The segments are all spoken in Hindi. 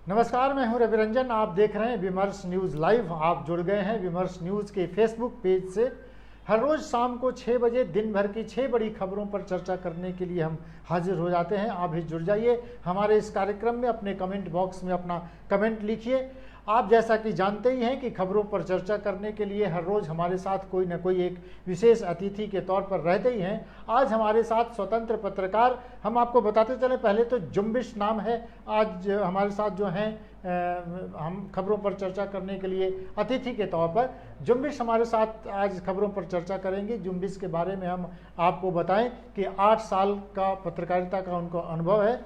नमस्कार, मैं हूं रवि रंजन। आप देख रहे हैं विमर्श न्यूज़ लाइव। आप जुड़ गए हैं विमर्श न्यूज़ के फेसबुक पेज से। हर रोज़ शाम को 6 बजे दिन भर की 6 बड़ी खबरों पर चर्चा करने के लिए हम हाजिर हो जाते हैं। आप भी जुड़ जाइए हमारे इस कार्यक्रम में। अपने कमेंट बॉक्स में अपना कमेंट लिखिए। आप जैसा कि जानते ही हैं कि खबरों पर चर्चा करने के लिए हर रोज़ हमारे साथ कोई ना कोई एक विशेष अतिथि के तौर पर रहते ही हैं। आज हमारे साथ स्वतंत्र पत्रकार, हम आपको बताते चले, पहले तो जुम्बिश नाम है आज हमारे साथ जो हैं हम खबरों पर चर्चा करने के लिए अतिथि के तौर पर जुम्बिश हमारे साथ आज खबरों पर चर्चा करेंगे। जुम्बिश के बारे में हम आपको बताएं कि 8 साल का पत्रकारिता का उनको अनुभव है।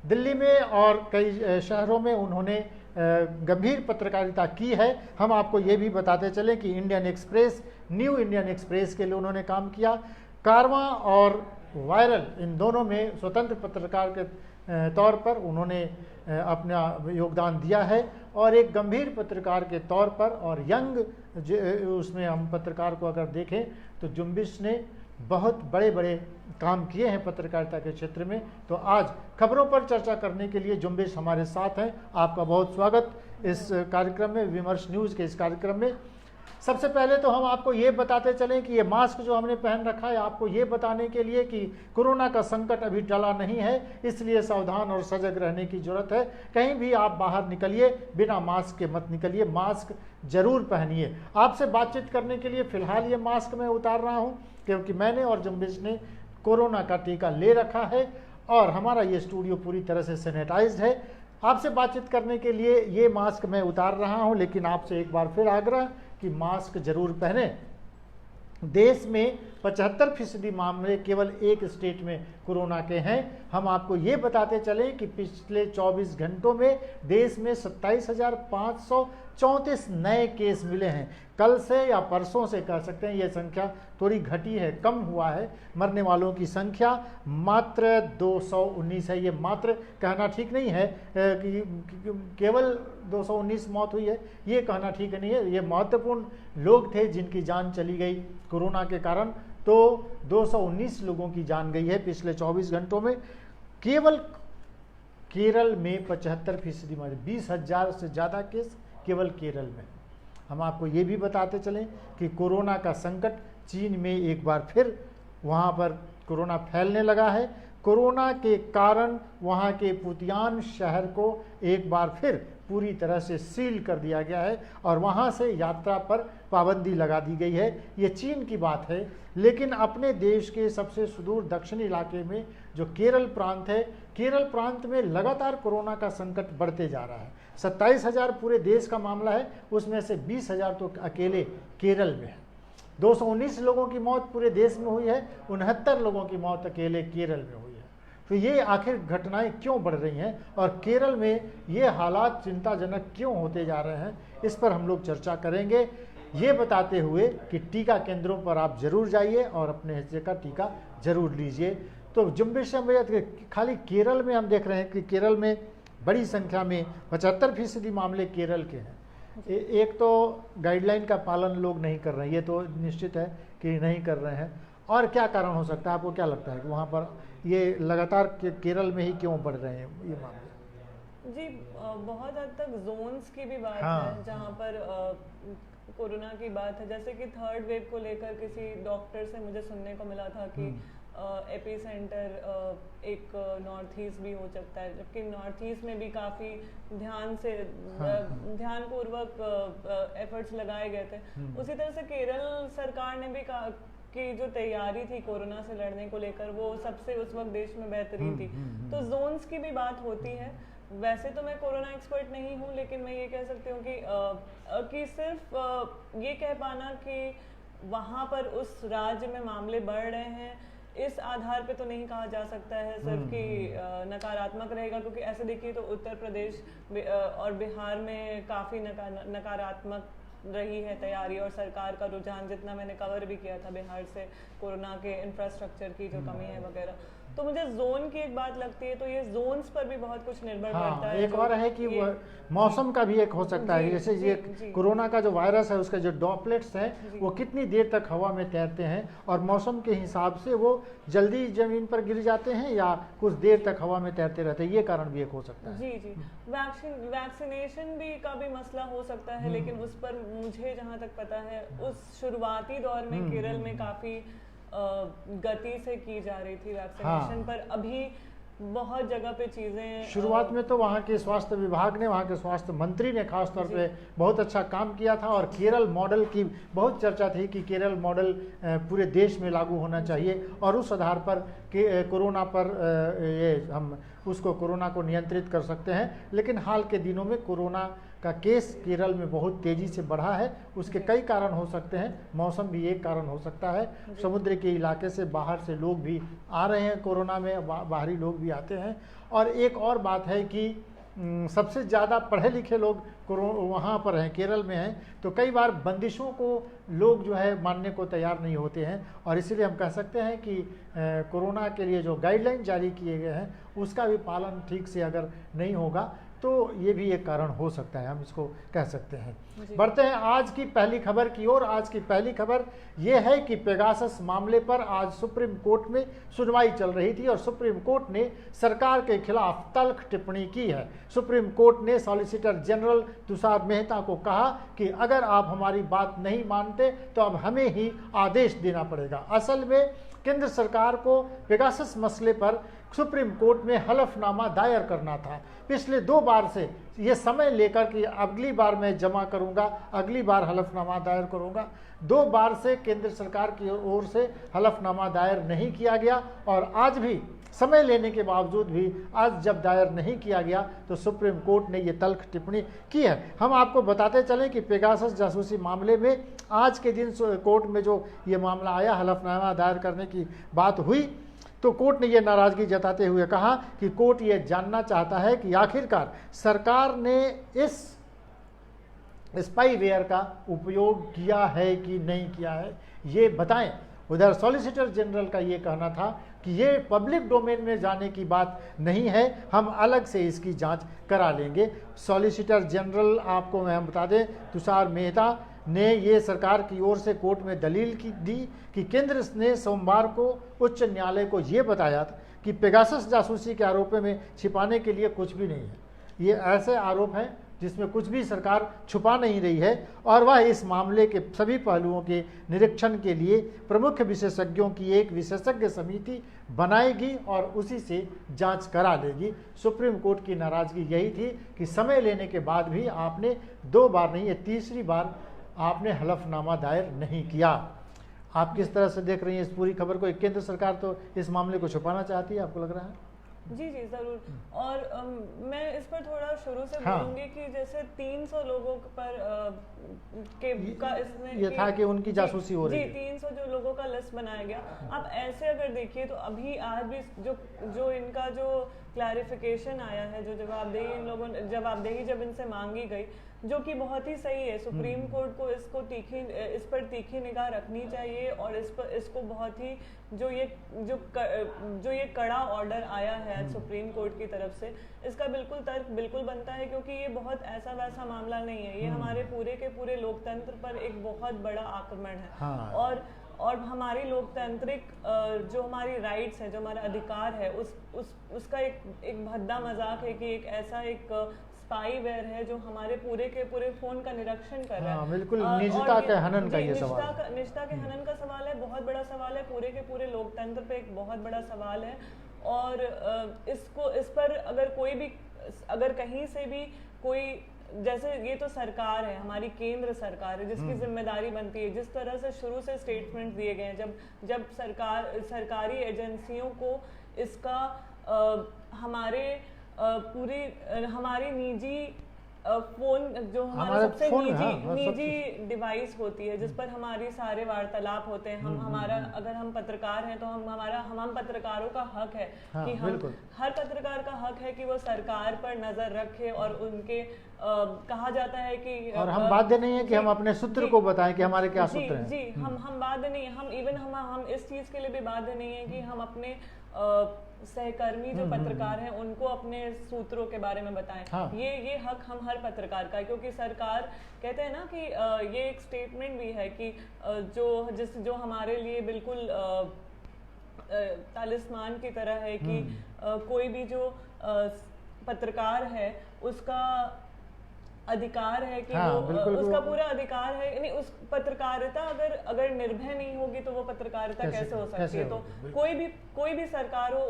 दिल्ली में और कई शहरों में उन्होंने गंभीर पत्रकारिता की है। हम आपको ये भी बताते चलें कि Indian express, new Indian express के लिए उन्होंने काम किया। कारवां और वायरल, इन दोनों में स्वतंत्र पत्रकार के तौर पर उन्होंने अपना योगदान दिया है। और एक गंभीर पत्रकार के तौर पर और यंग उसमें हम पत्रकार को अगर देखें तो जुम्बिश ने बहुत बड़े बड़े काम किए हैं पत्रकारिता के क्षेत्र में। तो आज खबरों पर चर्चा करने के लिए जुम्बिश हमारे साथ हैं। आपका बहुत स्वागत इस कार्यक्रम में, विमर्श न्यूज़ के इस कार्यक्रम में। सबसे पहले तो हम आपको ये बताते चलें कि ये मास्क जो हमने पहन रखा है, आपको ये बताने के लिए कि कोरोना का संकट अभी टला नहीं है, इसलिए सावधान और सजग रहने की जरूरत है। कहीं भी आप बाहर निकलिए बिना मास्क के मत निकलिए, मास्क जरूर पहनिए। आपसे बातचीत करने के लिए फ़िलहाल ये मास्क मैं उतार रहा हूँ क्योंकि मैंने और जुम्बिश ने कोरोना का टीका ले रखा है और हमारा ये स्टूडियो पूरी तरह से सैनिटाइज्ड है। आपसे बातचीत करने के लिए ये मास्क मैं उतार रहा हूँ, लेकिन आपसे एक बार फिर आग्रह कि मास्क जरूर पहने। देश में 75% मामले केवल एक स्टेट में कोरोना के हैं। हम आपको ये बताते चलें कि पिछले 24 घंटों में देश में 27,534 नए केस मिले हैं। कल से या परसों से कह सकते हैं ये संख्या थोड़ी घटी है, कम हुआ है। मरने वालों की संख्या मात्र 219 है। ये मात्र कहना ठीक नहीं है कि केवल 219 मौत हुई है, ये कहना ठीक नहीं है। ये महत्वपूर्ण लोग थे जिनकी जान चली गई कोरोना के कारण। तो 219 लोगों की जान गई है पिछले 24 घंटों में। केवल केरल में 75% मारे, 20,000 से ज़्यादा केस केवल केरल में। हम आपको ये भी बताते चलें कि कोरोना का संकट चीन में एक बार फिर वहाँ पर कोरोना फैलने लगा है। कोरोना के कारण वहाँ के पुतियान शहर को एक बार फिर पूरी तरह से सील कर दिया गया है और वहाँ से यात्रा पर पाबंदी लगा दी गई है। ये चीन की बात है, लेकिन अपने देश के सबसे सुदूर दक्षिणी इलाके में जो केरल प्रांत है, केरल प्रांत में लगातार कोरोना का संकट बढ़ते जा रहा है। 27,000 पूरे देश का मामला है, उसमें से 20,000 तो अकेले केरल में है। 219 लोगों की मौत पूरे देश में हुई है, 69 लोगों की मौत अकेले केरल में हुई है। तो ये आखिर घटनाएं क्यों बढ़ रही हैं और केरल में ये हालात चिंताजनक क्यों होते जा रहे हैं, इस पर हम लोग चर्चा करेंगे। ये बताते हुए कि टीका केंद्रों पर आप जरूर जाइए और अपने हिस्से का टीका जरूर लीजिए। तो जुम्बिश खाली केरल में हम देख रहे हैं कि केरल में बड़ी संख्या में 75% मामले केरल के हैं। एक तो गाइडलाइन का पालन लोग नहीं कर रहे हैं, ये तो निश्चित है कि नहीं कर रहे हैं। और क्या कारण हो सकता है, आपको क्या लगता है कि वहाँ पर ये लगातार केरल में ही क्यों बढ़ रहे हैं ये मामले? जी, बहुत हद तक जोन्स की भी बात हाँ, है जहाँ पर कोरोना की बात है। जैसे कि थर्ड वेव को लेकर किसी डॉक्टर से मुझे सुनने को मिला था कि एपी सेंटर एक नॉर्थ ईस्ट भी हो सकता है, जबकि नॉर्थ ईस्ट में भी काफ़ी ध्यानपूर्वक एफर्ट्स लगाए गए थे। उसी तरह से केरल सरकार ने भी की जो तैयारी थी कोरोना से लड़ने को लेकर, वो सबसे उस वक्त देश में बेहतरीन थी। तो जोन्स की भी बात होती है। वैसे तो मैं कोरोना एक्सपर्ट नहीं हूँ, लेकिन मैं ये कह सकती हूँ कि सिर्फ ये कह पाना कि वहाँ पर उस राज्य में मामले बढ़ रहे हैं, इस आधार पे तो नहीं कहा जा सकता है सिर्फ कि नकारात्मक रहेगा, क्योंकि ऐसे देखिए तो उत्तर प्रदेश और बिहार में काफ़ी नकारात्मक रही है तैयारी और सरकार का रुझान, जितना मैंने कवर भी किया था बिहार से, कोरोना के इंफ्रास्ट्रक्चर की जो कमी है वगैरह। तो मुझे जोन की एक बात लगती है, तो ये जोन्स पर भी बहुत कुछ निर्भर करता है। एक और है कि मौसम का भी एक हो सकता है, जैसे ये कोरोना का जो वायरस है उसके जो ड्रॉपलेट्स हैं वो कितनी देर तक हवा में तैरते हैं और मौसम के हिसाब से वो जल्दी जमीन पर गिर जाते हैं या कुछ देर तक हवा में तैरते रहते हैं, ये कारण भी एक हो सकता है। जी वैक्सीनेशन भी का भी मसला हो सकता है, लेकिन उस पर मुझे जहाँ तक पता है उस शुरुआती दौर में केरल में काफ़ी गति से की जा रही थी वैक्सीनेशन, पर अभी बहुत जगह पे चीज़ें शुरुआत में तो वहाँ के स्वास्थ्य विभाग ने, वहाँ के स्वास्थ्य मंत्री ने खास तौर पे बहुत अच्छा काम किया था और केरल मॉडल की बहुत चर्चा थी कि केरल मॉडल पूरे देश में लागू होना चाहिए और उस आधार पर कोरोना पर ये हम उसको कोरोना को नियंत्रित कर सकते हैं। लेकिन हाल के दिनों में कोरोना का केस केरल में बहुत तेज़ी से बढ़ा है, उसके कई कारण हो सकते हैं, मौसम भी एक कारण हो सकता है, समुद्र के इलाके से बाहर से लोग भी आ रहे हैं, कोरोना में बाहरी लोग भी आते हैं। और एक और बात है कि सबसे ज़्यादा पढ़े लिखे लोग वहाँ पर हैं, केरल में हैं, तो कई बार बंदिशों को लोग जो है मानने को तैयार नहीं होते हैं और इसीलिए हम कह सकते हैं कि कोरोना के लिए जो गाइडलाइन जारी किए गए हैं उसका भी पालन ठीक से अगर नहीं होगा तो ये भी एक कारण हो सकता है, हम इसको कह सकते हैं। बढ़ते हैं आज की पहली खबर की ओर। आज की पहली खबर ये है कि पेगासस मामले पर आज सुप्रीम कोर्ट में सुनवाई चल रही थी और सुप्रीम कोर्ट ने सरकार के खिलाफ तल्ख टिप्पणी की है। सुप्रीम कोर्ट ने सॉलिसिटर जनरल तुषार मेहता को कहा कि अगर आप हमारी बात नहीं मानते तो अब हमें ही आदेश देना पड़ेगा। असल में केंद्र सरकार को पेगासस मसले पर सुप्रीम कोर्ट में हलफनामा दायर करना था। पिछले 2 बार से ये समय लेकर कि अगली बार मैं जमा करूंगा, अगली बार हलफनामा दायर करूंगा, 2 बार से केंद्र सरकार की ओर से हलफनामा दायर नहीं किया गया और आज भी समय लेने के बावजूद भी आज जब दायर नहीं किया गया तो सुप्रीम कोर्ट ने ये तल्ख टिप्पणी की है। हम आपको बताते चलें कि पेगासस जासूसी मामले में आज के दिन कोर्ट में जो ये मामला आया, हलफनामा दायर करने की बात हुई, तो कोर्ट ने यह नाराजगी जताते हुए कहा कि कोर्ट ये जानना चाहता है कि आखिरकार सरकार ने इस स्पाईवेयर का उपयोग किया है कि नहीं किया है, ये बताएं। उधर सॉलिसिटर जनरल का ये कहना था कि ये पब्लिक डोमेन में जाने की बात नहीं है, हम अलग से इसकी जांच करा लेंगे। सॉलिसिटर जनरल, आपको मैं बता दें, तुषार मेहता ने ये सरकार की ओर से कोर्ट में दलील दी कि केंद्र ने सोमवार को उच्च न्यायालय को ये बताया था कि पेगासस जासूसी के आरोपों में छिपाने के लिए कुछ भी नहीं है। ये ऐसे आरोप हैं जिसमें कुछ भी सरकार छुपा नहीं रही है और वह इस मामले के सभी पहलुओं के निरीक्षण के लिए प्रमुख विशेषज्ञों की एक विशेषज्ञ समिति बनाएगी और उसी से जांच करा लेगी। सुप्रीम कोर्ट की नाराजगी यही थी कि समय लेने के बाद भी आपने 2 बार नहीं, ये तीसरी बार आपने हलफनामा दायर नहीं किया। आप किस तरह से देख रही हैं इस पूरी खबर को? केंद्र सरकार तो इस मामले को छुपाना चाहती है, आपको लग रहा है? जी ज़रूर। और मैं इस पर थोड़ा शुरू से बोलूँगी कि जैसे 300 लोगों पर इसमें ये था कि उनकी जासूसी हो रही है। 300 जो लोगों का लिस्ट बनाया गया। अब ऐसे अगर देखिए तो अभी आज भी जो इनका जो क्लैरिफिकेशन आया है, जो जवाबदेही इन लोगों ने जवाबदेही जब इनसे मांगी गई, जो कि बहुत ही सही है। सुप्रीम कोर्ट को इस पर तीखी निगाह रखनी चाहिए और इसको बहुत ही जो ये कड़ा ऑर्डर आया है आज सुप्रीम कोर्ट की तरफ से, इसका तर्क बिल्कुल बनता है, क्योंकि ये बहुत ऐसा वैसा मामला नहीं है। ये हमारे पूरे के पूरे लोकतंत्र पर एक बहुत बड़ा आक्रमण है। हाँ। और हमारी लोकतांत्रिक जो हमारी राइट्स है, जो हमारा अधिकार है, उसका एक भद्दा मजाक है कि एक ऐसा एक स्पाईवेयर है जो हमारे पूरे के पूरे फोन का निरीक्षण कर रहा है। बिल्कुल निजता के हनन का ये सवाल है। निजता के हनन का सवाल है, बहुत बड़ा सवाल है, पूरे के पूरे लोकतंत्र पे एक बहुत बड़ा सवाल है। और इस पर अगर कहीं से भी कोई, जैसे ये तो सरकार है, हमारी केंद्र सरकार है, जिसकी जिम्मेदारी बनती है, जिस तरह से शुरू से स्टेटमेंट दिए गए हैं, जब सरकारी एजेंसियों को इसका हमारी निजी फोन, जो हमारा सबसे निजी डिवाइस होती है, जिस पर हमारी सारे वार्तालाप होते हैं, अगर हम पत्रकार हैं तो हम पत्रकारों का हक है कि हर पत्रकार का हक है कि वो सरकार पर नजर रखे और उनके कहा जाता है कि और हम बाध्य नहीं है कि हम अपने सूत्र को बताएं कि हमारे क्या सूत्र हैं। हम बाध्य नहीं, हम इस चीज के लिए भी बाध्य नहीं है कि हम अपने सहकर्मी जो पत्रकार हैं उनको अपने सूत्रों के बारे में बताएं। हाँ। ये हक हम हर पत्रकार का है, क्योंकि सरकार कहते हैं ना कि ये एक स्टेटमेंट भी है कि जो हमारे लिए बिल्कुल तालिस्मान की तरह है कि कोई भी जो पत्रकार है उसका अधिकार है कि हाँ, उसका पूरा अधिकार है, यानी उस पत्रकारिता अगर निर्भय नहीं होगी तो वो पत्रकारिता कैसे हो सकती है। तो कोई भी सरकार हो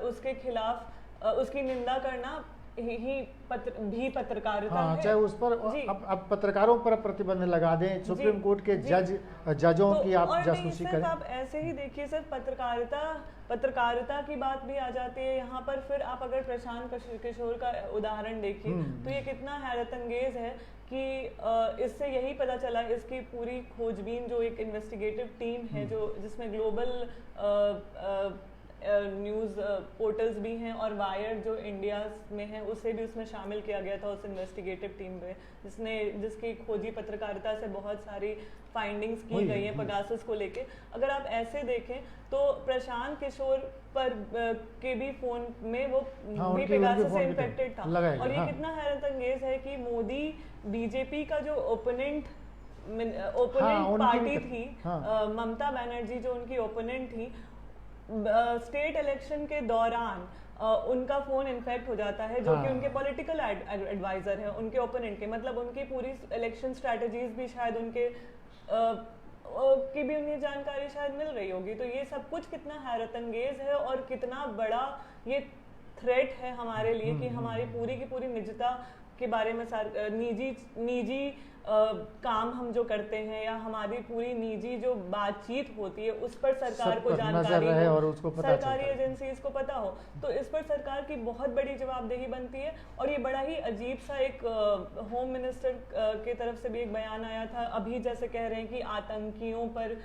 उसके खिलाफ उसकी निंदा करना भी पत्रकारिता है। चाहे उस पर अब पत्रकारों पर प्रतिबंध लगा दें, सुप्रीम कोर्ट के जजों की आप जासूसी करें। आप ऐसे ही देखिए सर, पत्रकारिता की बात भी आ जाती है यहाँ पर। फिर आप अगर प्रशांत किशोर का उदाहरण देखिए तो ये कितना हैरत अंगेज है कि इससे यही पता चला, इसकी पूरी खोजबीन जो एक इन्वेस्टिगेटिव टीम है जो जिसमें ग्लोबल न्यूज़ पोर्टल्स भी हैं और वायर जो इंडिया में है उसे भी उसमें शामिल किया गया था उस इन्वेस्टिगेटिव टीम में, जिसकी खोजी पत्रकारिता से बहुत सारी फाइंडिंग्स की गई हैं पेगासस को लेके। अगर आप ऐसे देखें तो प्रशांत किशोर पर के भी फोन में वो भी पेगासस से इन्फेक्टेड था। और ये कितना हैरत अंगेज है कि मोदी बीजेपी का जो ओपोनेंट पार्टी थी, ममता बनर्जी जो उनकी ओपोनेंट थी, स्टेट इलेक्शन के दौरान उनका फोन इन्फेक्ट हो जाता है, जो कि उनके पॉलिटिकल एडवाइजर है उनके ओपोनेंट के। मतलब उनकी पूरी इलेक्शन स्ट्रैटेजीज भी शायद उनके की भी उन्हें जानकारी शायद मिल रही होगी। तो ये सब कुछ कितना हैरत अंगेज है और कितना बड़ा ये थ्रेट है हमारे लिए कि हमारी पूरी की पूरी निजता के बारे में निजी काम हम जो करते हैं या हमारी पूरी निजी जो बातचीत होती है उस पर सरकार को जानकारी हो और उसको पता सरकारी एजेंसीज को पता हो, तो इस पर सरकार की बहुत बड़ी जवाबदेही बनती है। और ये बड़ा ही अजीब सा एक होम मिनिस्टर के तरफ से भी एक बयान आया था अभी, जैसे कह रहे हैं कि आतंकियों पर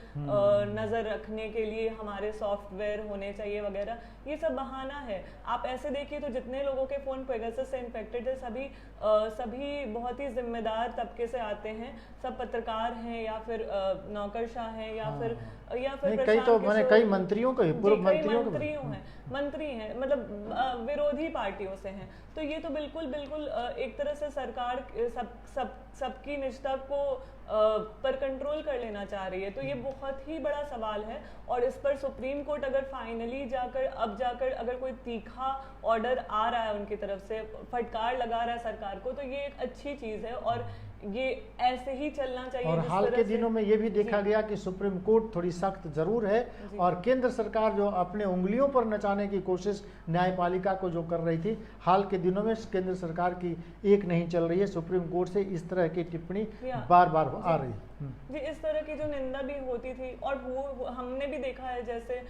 नजर रखने के लिए हमारे सॉफ्टवेयर होने चाहिए वगैरह। ये सब बहाना है। आप ऐसे देखिए तो जितने लोगों के फोन पेगासस से इन्फेक्टेड है सभी बहुत ही जिम्मेदार तबके से आते हैं, सब पत्रकार हैं या फिर नौकरशाह हैं या फिर कई मंत्रियों को मंत्री हैं, मतलब विरोधी पार्टियों से हैं। तो ये तो बिल्कुल एक तरह से सरकार सबकी निजता को पर कंट्रोल कर लेना चाह रही है। तो ये बहुत ही बड़ा सवाल है और इस पर सुप्रीम कोर्ट अगर फाइनली जाकर अगर कोई तीखा ऑर्डर आ रहा है उनकी तरफ से, फटकार लगा रहा है सरकार को, तो ये एक अच्छी चीज है और ये ऐसे ही चलना चाहिए। और हाल के दिनों में ये भी देखा गया कि सुप्रीम कोर्ट थोड़ी सख्त जरूर है और केंद्र सरकार जो अपने उंगलियों पर नचाने की कोशिश न्यायपालिका को जो कर रही थी, हाल के दिनों में केंद्र सरकार की एक नहीं चल रही है, सुप्रीम कोर्ट से इस तरह की टिप्पणी बार बार आ रही है। जी, इस तरह की जो निंदा भी होती थी और वो हमने भी देखा है, जैसे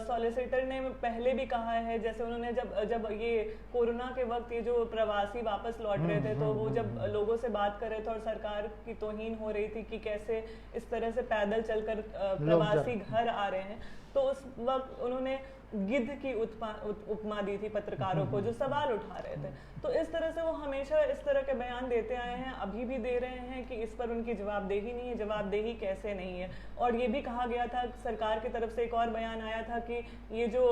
सॉलिसिटर ने पहले भी कहा है, जैसे उन्होंने जब ये कोरोना के वक्त ये जो प्रवासी वापस लौट रहे थे तो वो जब लोगों से बात कर रहे थे और सरकार की तौहीन हो रही थी कि कैसे इस तरह से पैदल चलकर प्रवासी घर आ रहे हैं, तो उस वक्त उन्होंने गिद्ध की उपमा दी थी पत्रकारों को जो सवाल उठा रहे थे। तो इस तरह से वो हमेशा इस तरह के बयान देते आए हैं, अभी भी दे रहे हैं कि इस पर उनकी जवाबदेही नहीं है। जवाबदेही कैसे नहीं है? और ये भी कहा गया था सरकार की तरफ से, एक और बयान आया था कि ये जो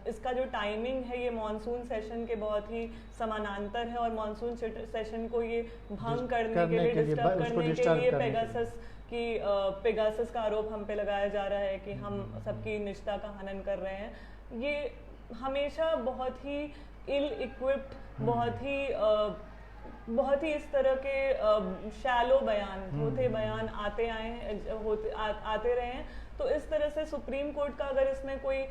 इसका जो टाइमिंग है ये मॉनसून सेशन के बहुत ही समानांतर है और मॉनसून सेशन को ये भंग करने के लिए, डिस्टर्ब करने के लिए पेगासस का आरोप हम पे लगाया जा रहा है कि हम सबकी निजता का हनन कर रहे हैं। ये हमेशा बहुत ही इल इक्विप्ड, बहुत ही इस तरह के शैलो बयान, धोते बयान आते रहे हैं। तो इस तरह से सुप्रीम कोर्ट का अगर इसमें कोई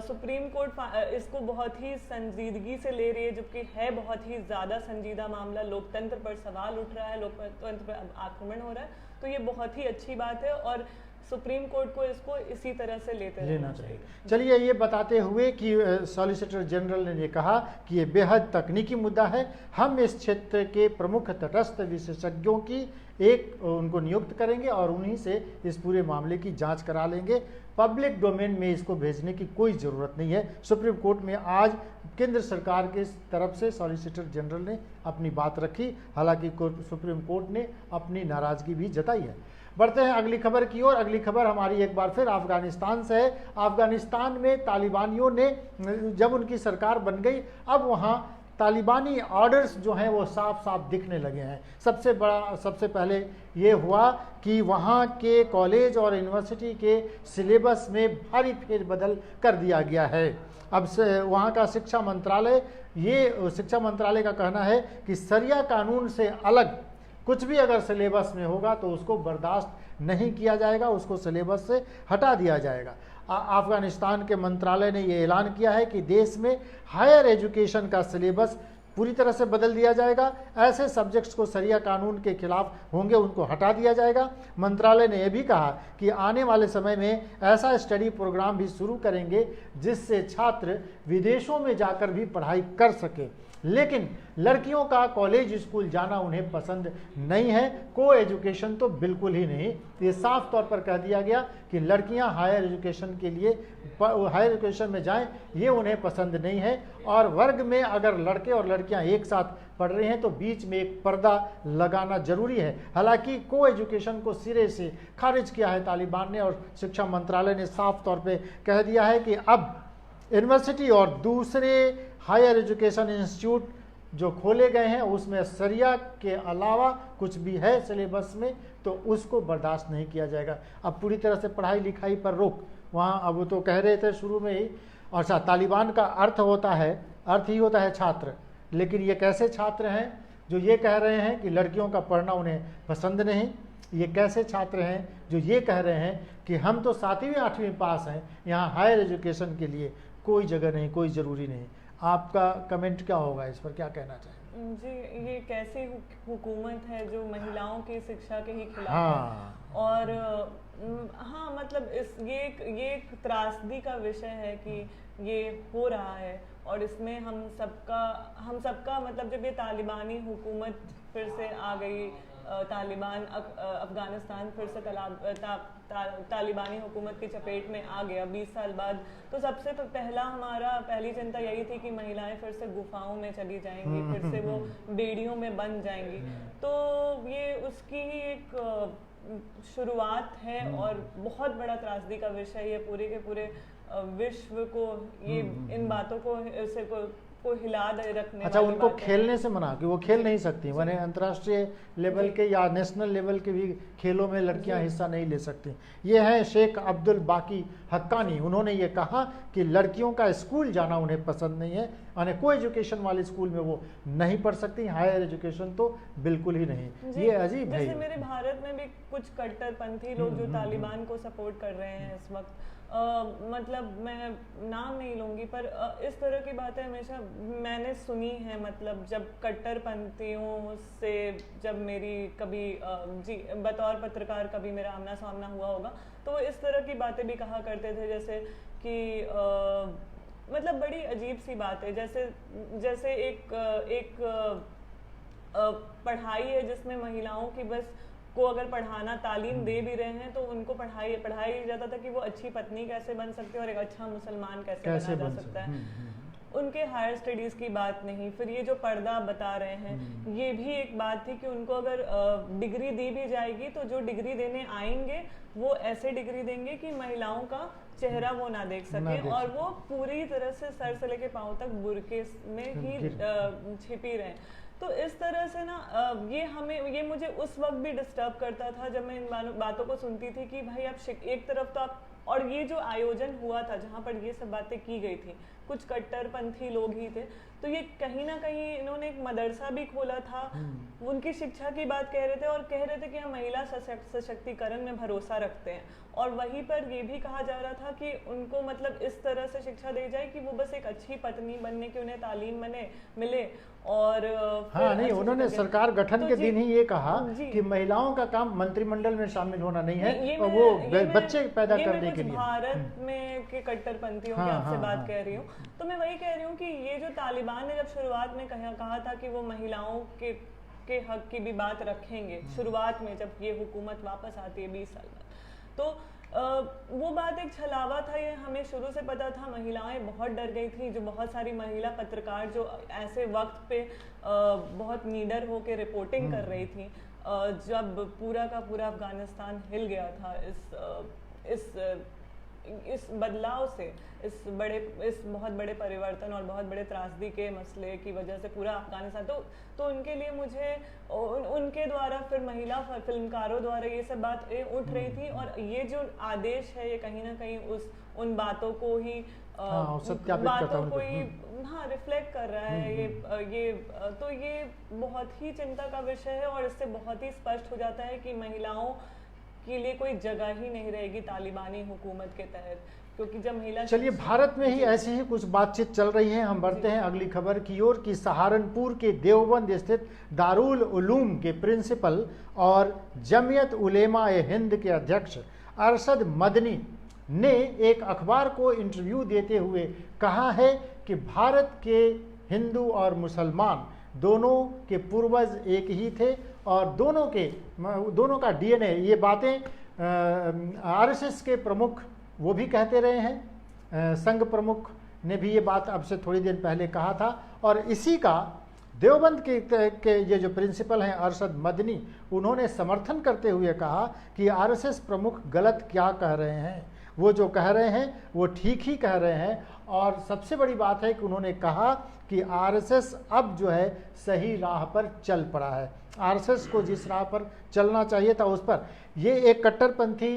सुप्रीम कोर्ट इसको बहुत ही संजीदगी से ले रही है, जबकि है बहुत ही ज़्यादा संजीदा मामला, लोकतंत्र पर सवाल उठ रहा है, लोकतंत्र पर आक्रमण हो रहा है, तो ये बहुत ही अच्छी बात है और सुप्रीम कोर्ट को इसको इसी तरह से लेना चाहिए। चलिए, ये बताते हुए कि सॉलिसिटर जनरल ने ये कहा कि ये बेहद तकनीकी मुद्दा है, हम इस क्षेत्र के प्रमुख तटस्थ विशेषज्ञों की उनको नियुक्त करेंगे और उन्हीं से इस पूरे मामले की जांच करा लेंगे। पब्लिक डोमेन में इसको भेजने की कोई ज़रूरत नहीं है। सुप्रीम कोर्ट में आज केंद्र सरकार के तरफ से सॉलिसिटर जनरल ने अपनी बात रखी, हालांकि सुप्रीम कोर्ट ने अपनी नाराज़गी भी जताई है। बढ़ते हैं अगली खबर की ओर। अगली खबर हमारी एक बार फिर अफगानिस्तान से है। अफगानिस्तान में तालिबानियों ने जब उनकी सरकार बन गई, अब वहाँ तालिबानी ऑर्डर्स जो हैं वो साफ साफ दिखने लगे हैं। सबसे पहले ये हुआ कि वहाँ के कॉलेज और यूनिवर्सिटी के सिलेबस में भारी फेरबदल कर दिया गया है। अब से वहाँ का शिक्षा मंत्रालय का कहना है कि शरिया कानून से अलग कुछ भी अगर सिलेबस में होगा तो उसको बर्दाश्त नहीं किया जाएगा, उसको सिलेबस से हटा दिया जाएगा। अफगानिस्तान के मंत्रालय ने ये ऐलान किया है कि देश में हायर एजुकेशन का सिलेबस पूरी तरह से बदल दिया जाएगा। ऐसे सब्जेक्ट्स को शरिया कानून के खिलाफ होंगे उनको हटा दिया जाएगा। मंत्रालय ने यह भी कहा कि आने वाले समय में ऐसा स्टडी प्रोग्राम भी शुरू करेंगे जिससे छात्र विदेशों में जाकर भी पढ़ाई कर सके, लेकिन लड़कियों का कॉलेज स्कूल जाना उन्हें पसंद नहीं है। को एजुकेशन तो बिल्कुल ही नहीं। ये साफ तौर पर कह दिया गया कि लड़कियां हायर एजुकेशन में जाएं, ये उन्हें पसंद नहीं है। और वर्ग में अगर लड़के और लड़कियां एक साथ पढ़ रहे हैं तो बीच में एक पर्दा लगाना जरूरी है। हालांकि को एजुकेशन को सिरे से खारिज किया है तालिबान ने, और शिक्षा मंत्रालय ने साफ तौर पर कह दिया है कि अब यूनिवर्सिटी और दूसरे हायर एजुकेशन इंस्टीट्यूट जो खोले गए हैं उसमें शरिया के अलावा कुछ भी है सिलेबस में तो उसको बर्दाश्त नहीं किया जाएगा। अब पूरी तरह से पढ़ाई लिखाई पर रोक वहाँ, अब तो कह रहे थे शुरू में ही। और तालिबान का अर्थ ही होता है छात्र, लेकिन ये कैसे छात्र हैं जो ये कह रहे हैं कि लड़कियों का पढ़ना उन्हें पसंद नहीं? ये कैसे छात्र हैं जो ये कह रहे हैं कि हम तो 7वीं 8वीं पास हैं, यहाँ हायर एजुकेशन के लिए कोई जगह नहीं, कोई ज़रूरी नहीं? आपका कमेंट क्या होगा इस पर, क्या कहना चाहिए? जी, ये कैसी हुकूमत है जो महिलाओं की शिक्षा के ही खिलाफ हाँ। है। और हाँ, मतलब ये एक त्रासदी का विषय है कि ये हो रहा है, और इसमें हम सबका मतलब जब ये तालिबानी हुकूमत फिर से आ गई, तालिबान अफगानिस्तान फिर से तालिबानी हुकूमत की चपेट में आ गया 20 साल बाद, तो सबसे पहली चिंता यही थी कि महिलाएं फिर से गुफाओं में चली जाएंगी, फिर से वो बेड़ियों में बंद जाएंगी। तो ये उसकी ही एक शुरुआत है और बहुत बड़ा त्रासदी का विषय ये पूरे के पूरे विश्व को ये इन बातों को हिला दे रखने। अच्छा, उनको खेलने से मना कि वो खेल नहीं सकती, माने अंतर्राष्ट्रीय लेवल के या नेशनल लेवल के भी खेलों में लड़कियां हिस्सा नहीं ले सकती। ये है शेख अब्दुल बाकी हक्कानी। उन्होंने ये कहा कि लड़कियों का स्कूल जाना उन्हें पसंद नहीं है, यानी को एजुकेशन वाले स्कूल में वो नहीं पढ़ सकती, हायर एजुकेशन तो बिल्कुल ही नहीं। ये अजीब है। जैसे मेरे भारत में भी कुछ कट्टरपंथी लोग जो तालिबान को सपोर्ट कर रहे हैं इस वक्त, मतलब मैं नाम नहीं लूँगी, पर इस तरह की बातें हमेशा मैंने सुनी है। मतलब जब कट्टरपंथियों से जब मेरी कभी बतौर पत्रकार कभी मेरा आमना सामना हुआ होगा, तो वो इस तरह की बातें भी कहा करते थे, जैसे कि मतलब बड़ी अजीब सी बात है। जैसे एक पढ़ाई है जिसमें महिलाओं की बस को अगर पढ़ाना, तालीम दे भी रहे हैं तो उनको पढ़ाई जाता था कि वो अच्छी पत्नी कैसे बन सकते हैं और एक अच्छा मुसलमान कैसे बना जा सकता है। उनके हायर स्टडीज की बात नहीं। फिर ये जो पर्दा बता रहे हैं, ये भी एक बात थी कि उनको अगर डिग्री दी भी जाएगी तो जो डिग्री देने आएंगे वो ऐसे डिग्री देंगे कि महिलाओं का चेहरा वो ना देख सके और वो पूरी तरह से सर से लेके पांव तक बुर्के में ही छिपी रहे। तो इस तरह से ना ये मुझे उस वक्त भी डिस्टर्ब करता था जब मैं इन बातों को सुनती थी कि भाई आप एक तरफ तो आप, और ये जो आयोजन हुआ था जहाँ पर ये सब बातें की गई थी, कुछ कट्टरपंथी लोग ही थे, तो ये कहीं ना कहीं इन्होंने एक मदरसा भी खोला था, उनकी शिक्षा की बात कह रहे थे और कह रहे थे कि हम महिला सशक्तिकरण में भरोसा रखते हैं। और वहीं पर ये भी कहा जा रहा था कि उनको मतलब इस तरह से शिक्षा दी जाए कि वो बस एक अच्छी पत्नी बनने की उन्हें तालीम मिले। और हाँ, नहीं, उन्होंने सरकार गठन के दिन ही ये कहा कि महिलाओं का काम मंत्रिमंडल में शामिल होना नहीं है, और वो बच्चे पैदा करने के लिए। भारत में के कट्टरपंथियों की आपसे बात कह रही हूँ, तो मैं वही कह रही हूँ कि ये जो तालिबान ने जब शुरुआत में कहा था कि वो महिलाओं के हक की भी बात रखेंगे, शुरुआत में जब ये हुकूमत वापस आती है 20 साल बाद, तो वो बात एक छलावा था। ये हमें शुरू से पता था, महिलाएं बहुत डर गई थी। जो बहुत सारी महिला पत्रकार जो ऐसे वक्त पे बहुत नीडर होके रिपोर्टिंग कर रही थी, जब पूरा का पूरा अफगानिस्तान हिल गया था इस बदलाव से, इस बहुत बड़े परिवर्तन और बहुत बड़े त्रासदी के मसले की वजह से पूरा अफगानिस्तान, तो उनके लिए मुझे उनके द्वारा फिर महिला फिल्मकारों द्वारा ये सब बात उठ रही थी, और ये जो आदेश है ये कहीं ना कहीं उन बातों को ही रिफ्लेक्ट कर रहा है। तो ये बहुत ही चिंता का विषय है, और इससे बहुत ही स्पष्ट हो जाता है कि महिलाओं के लिए कोई जगह ही नहीं रहेगी तालिबानी हुकूमत के तहत, क्योंकि जब महिला। चलिए, भारत में ही ऐसी ही कुछ बातचीत चल रही है। हम बढ़ते हैं अगली खबर की ओर कि सहारनपुर के देवबंद स्थित दारुल उलूम के प्रिंसिपल और जमियत उलेमा ए हिंद के अध्यक्ष अरशद मदनी ने एक अखबार को इंटरव्यू देते हुए कहा है कि भारत के हिंदू और मुसलमान दोनों के पूर्वज एक ही थे और दोनों का डीएनए, ये बातें आरएसएस के प्रमुख वो भी कहते रहे हैं। संघ प्रमुख ने भी ये बात अब से थोड़ी देर पहले कहा था, और इसी का देवबंद के ये जो प्रिंसिपल हैं अरशद मदनी, उन्होंने समर्थन करते हुए कहा कि आरएसएस प्रमुख गलत क्या कह रहे हैं, वो जो कह रहे हैं वो ठीक ही कह रहे हैं। और सबसे बड़ी बात है कि उन्होंने कहा कि आरएसएस अब जो है सही राह पर चल पड़ा है। आरएसएस को जिस राह पर चलना चाहिए था उस पर, ये एक कट्टरपंथी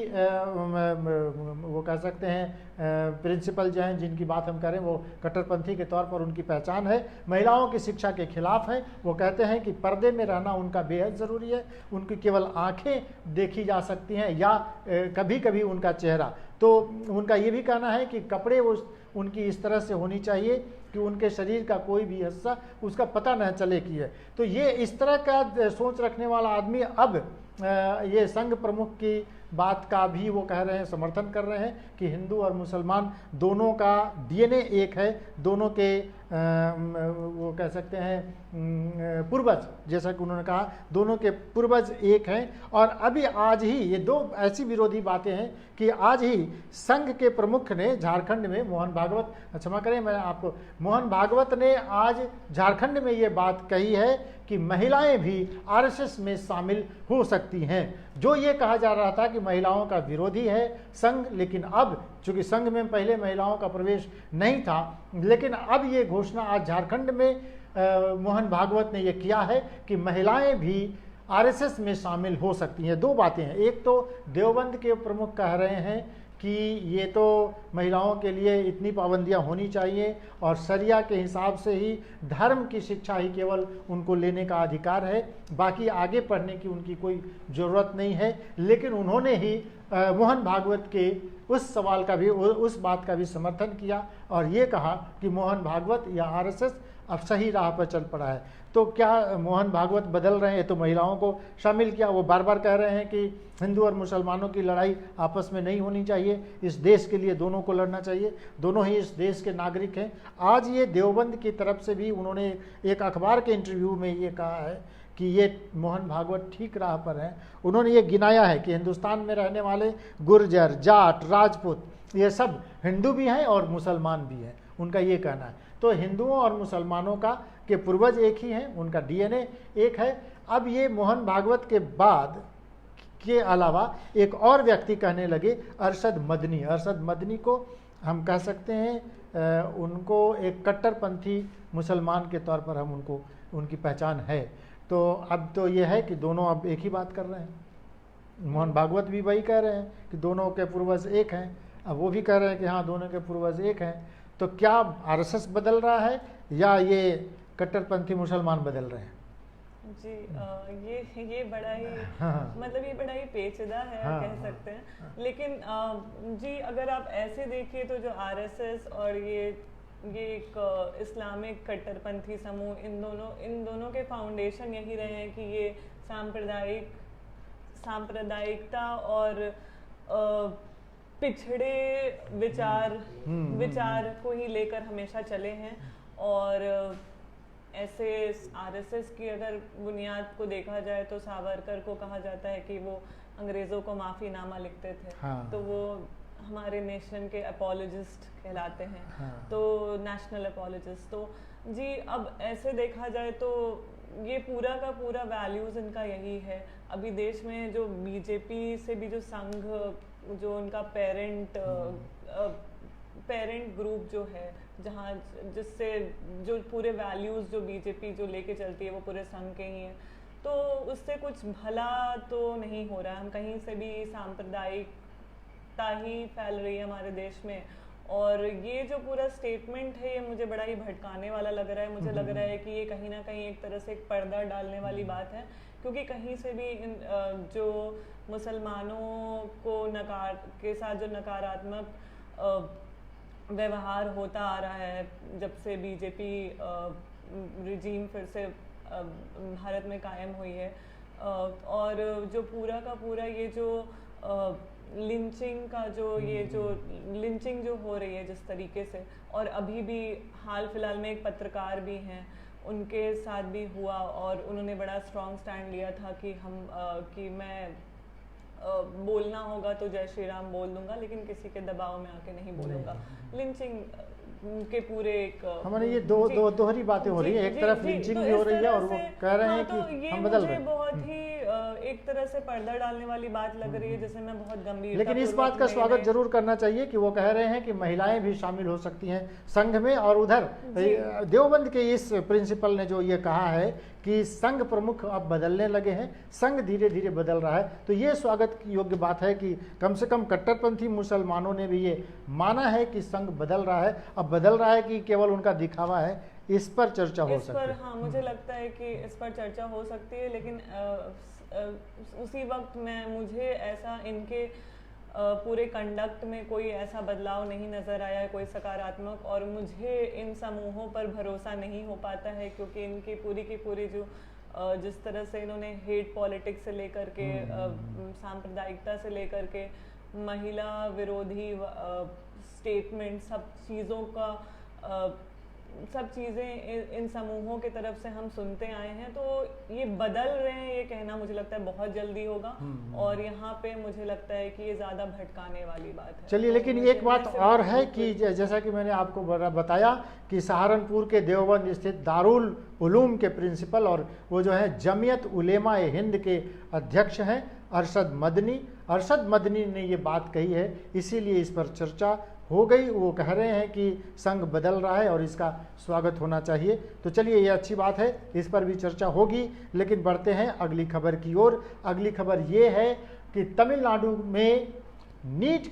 वो कह सकते हैं प्रिंसिपल जो हैं जिनकी बात हम करें, वो कट्टरपंथी के तौर पर उनकी पहचान है, महिलाओं की शिक्षा के खिलाफ है। वो कहते हैं कि पर्दे में रहना उनका बेहद ज़रूरी है, उनकी केवल आंखें देखी जा सकती हैं या कभी कभी उनका चेहरा। तो उनका ये भी कहना है कि कपड़े उनकी इस तरह से होनी चाहिए कि उनके शरीर का कोई भी हिस्सा उसका पता न चले कि है। तो ये इस तरह का सोच रखने वाला आदमी अब ये संघ प्रमुख की बात का भी वो कह रहे हैं, समर्थन कर रहे हैं कि हिंदू और मुसलमान दोनों का डीएनए एक है, दोनों के वो कह सकते हैं पूर्वज, जैसा कि उन्होंने कहा दोनों के पूर्वज एक हैं। और अभी आज ही ये दो ऐसी विरोधी बातें हैं कि आज ही संघ के प्रमुख ने झारखंड में मोहन भागवत, क्षमा करें मैं आपको, मोहन भागवत ने आज झारखंड में ये बात कही है कि महिलाएं भी आरएसएस में शामिल हो सकती हैं। जो ये कहा जा रहा था कि महिलाओं का विरोधी है संघ, लेकिन अब चूंकि संघ में पहले महिलाओं का प्रवेश नहीं था, लेकिन अब ये घोषणा आज झारखंड में मोहन भागवत ने ये किया है कि महिलाएं भी आरएसएस में शामिल हो सकती हैं। दो बातें हैं, एक तो देवबंद के प्रमुख कह रहे हैं कि ये तो महिलाओं के लिए इतनी पाबंदियां होनी चाहिए और शरिया के हिसाब से ही धर्म की शिक्षा ही केवल उनको लेने का अधिकार है, बाकी आगे पढ़ने की उनकी कोई ज़रूरत नहीं है। लेकिन उन्होंने ही मोहन भागवत के उस सवाल का भी, उस बात का भी समर्थन किया और ये कहा कि मोहन भागवत या आरएसएस अब सही राह पर चल पड़ा है। तो क्या मोहन भागवत बदल रहे हैं? तो महिलाओं को शामिल किया। वो बार बार कह रहे हैं कि हिंदू और मुसलमानों की लड़ाई आपस में नहीं होनी चाहिए, इस देश के लिए दोनों को लड़ना चाहिए, दोनों ही इस देश के नागरिक हैं। आज ये देवबंद की तरफ से भी उन्होंने एक अखबार के इंटरव्यू में ये कहा है कि ये मोहन भागवत ठीक राह पर हैं। उन्होंने ये गिनाया है कि हिंदुस्तान में रहने वाले गुर्जर, जाट, राजपूत ये सब हिंदू भी हैं और मुसलमान भी हैं, उनका ये कहना है। तो हिंदुओं और मुसलमानों का के पूर्वज एक ही हैं, उनका डीएनए एक है। अब ये मोहन भागवत के बाद के अलावा एक और व्यक्ति कहने लगे, अरशद मदनी। अरशद मदनी को हम कह सकते हैं उनको एक कट्टरपंथी मुसलमान के तौर पर हम उनको उनकी पहचान है। तो अब तो ये है कि दोनों अब एक ही बात कर रहे हैं। मोहन भागवत भी वही कह रहे हैं कि दोनों के पूर्वज एक हैं, अब वो भी कह रहे हैं कि हाँ दोनों के पूर्वज एक हैं। तो क्या आरएसएस बदल रहा है या ये कट्टरपंथी मुसलमान बदल रहे हैं? जी ये बड़ा ही मतलब ये बड़ा ही पेचीदा है कह सकते हैं। लेकिन जी अगर आप ऐसे देखिए तो जो आरएसएस और ये एक इस्लामिक कट्टरपंथी समूह, इन दोनों के फाउंडेशन यही रहे हैं कि ये सांप्रदायिकता और पिछड़े विचार को ही लेकर हमेशा चले हैं। और ऐसे आरएसएस की अगर बुनियाद को देखा जाए तो सावरकर को कहा जाता है कि वो अंग्रेज़ों को माफ़ीनामा लिखते थे। तो वो हमारे नेशन के अपोलॉजिस्ट कहलाते हैं। तो नेशनल अपोलॉजिस्ट। तो जी, अब ऐसे देखा जाए तो ये पूरा का पूरा वैल्यूज इनका यही है। अभी देश में जो बीजेपी से भी जो संघ, जो उनका पेरेंट ग्रुप जो है, जहाँ जिससे जो पूरे वैल्यूज जो बीजेपी जो लेके चलती है वो पूरे संघ के ही हैं, तो उससे कुछ भला तो नहीं हो रहा है। हम कहीं से भी सांप्रदायिकता ही फैल रही है हमारे देश में। और ये जो पूरा स्टेटमेंट है ये मुझे बड़ा ही भटकाने वाला लग रहा है। मुझे लग रहा है कि ये कहीं ना कहीं एक तरह से एक पर्दा डालने वाली बात है, क्योंकि कहीं से भी जो मुसलमानों को के साथ जो नकारात्मक व्यवहार होता आ रहा है जब से बीजेपी रिजीम फिर से भारत में कायम हुई है, और जो पूरा का पूरा ये जो लिंचिंग का जो ये जो लिंचिंग जो हो रही है जिस तरीके से, और अभी भी हाल फिलहाल में एक पत्रकार भी हैं, उनके साथ भी हुआ और उन्होंने बड़ा स्ट्रॉन्ग स्टैंड लिया था कि मैं बोलना होगा तो जय श्री राम बोल दूंगा, लेकिन किसी के दबाव में आके नहीं बोलूंगा। लिंचिंग के पूरे एक हमारे ये दोहरी बातें हो रही है, एक तरफ लिंचिंग भी हो रही है और वो कह रहे हैं कि हम बदल रहे हैं। बहुत ही एक तरह से पर्दा डालने वाली बात लग रही है, जिसे मैं बहुत गंभीर, लेकिन इस बात का स्वागत जरूर करना चाहिए कि वो कह रहे हैं कि महिलाएं भी शामिल हो सकती हैं संघ में। और उधर देवबंद के इस प्रिंसिपल ने जो ये कहा है कि संघ प्रमुख अब बदलने लगे हैं, संघ धीरे धीरे बदल रहा है, तो ये स्वागत योग्य बात है कि कम से कम कट्टरपंथी मुसलमानों ने भी ये माना है कि संघ बदल रहा है। अब बदल रहा है कि केवल उनका दिखावा है, इस पर चर्चा हो सकती है। हाँ, मुझे लगता है कि इस पर चर्चा हो सकती है, लेकिन उसी वक्त मुझे ऐसा इनके पूरे कंडक्ट में कोई ऐसा बदलाव नहीं नज़र आया है, कोई सकारात्मक, और मुझे इन समूहों पर भरोसा नहीं हो पाता है, क्योंकि इनकी पूरी की पूरी जो जिस तरह से इन्होंने हेट पॉलिटिक्स से लेकर के सांप्रदायिकता से लेकर के महिला विरोधी स्टेटमेंट, सब चीज़ें इन समूहों की तरफ से हम सुनते आए हैं, तो ये बदल रहे हैं, ये कहना मुझे लगता है बहुत जल्दी होगा। और यहाँ पे मुझे लगता है कि ये ज़्यादा भटकाने वाली बात है। चलिए, लेकिन एक बात और है कि जैसा कि मैंने आपको बताया कि सहारनपुर के देवबंद स्थित दारुल उलूम के प्रिंसिपल और वो जो है जमीयत उलेमा ए हिंद के अध्यक्ष हैं अरशद मदनी ने ये बात कही है, इसीलिए इस पर चर्चा हो गई। वो कह रहे हैं कि संघ बदल रहा है और इसका स्वागत होना चाहिए। तो चलिए, ये अच्छी बात है, इस पर भी चर्चा होगी। लेकिन बढ़ते हैं अगली खबर की ओर। अगली खबर ये है कि तमिलनाडु में नीट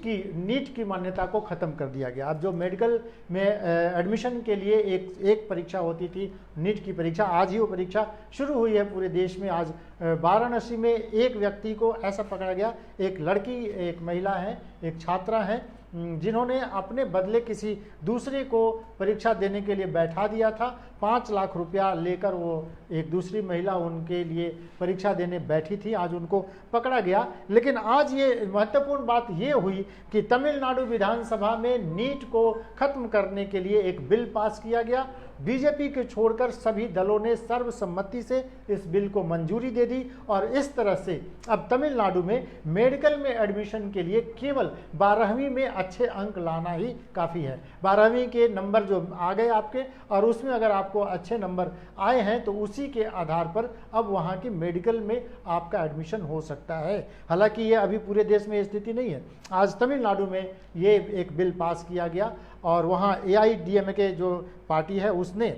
की मान्यता को ख़त्म कर दिया गया। अब जो मेडिकल में एडमिशन के लिए एक परीक्षा होती थी, नीट की परीक्षा, आज ही वो परीक्षा शुरू हुई है पूरे देश में। आज वाराणसी में एक व्यक्ति को ऐसा पकड़ा गया, एक लड़की, एक महिला है, एक छात्रा है, जिन्होंने अपने बदले किसी दूसरे को परीक्षा देने के लिए बैठा दिया था। 5 लाख रुपया लेकर वो एक दूसरी महिला उनके लिए परीक्षा देने बैठी थी, आज उनको पकड़ा गया। लेकिन आज ये महत्वपूर्ण बात ये हुई कि तमिलनाडु विधानसभा में नीट को खत्म करने के लिए एक बिल पास किया गया। बीजेपी के छोड़कर सभी दलों ने सर्वसम्मति से इस बिल को मंजूरी दे दी और इस तरह से अब तमिलनाडु में मेडिकल में एडमिशन के लिए केवल 12वीं में अच्छे अंक लाना ही काफ़ी है। 12वीं के नंबर जो आ गए आपके, और उसमें अगर आपको अच्छे नंबर आए हैं तो उसी के आधार पर अब वहाँ की मेडिकल में आपका एडमिशन हो सकता है। हालांकि ये अभी पूरे देश में स्थिति नहीं है। आज तमिलनाडु में ये एक बिल पास किया गया और वहाँ AIADMK जो पार्टी है उसने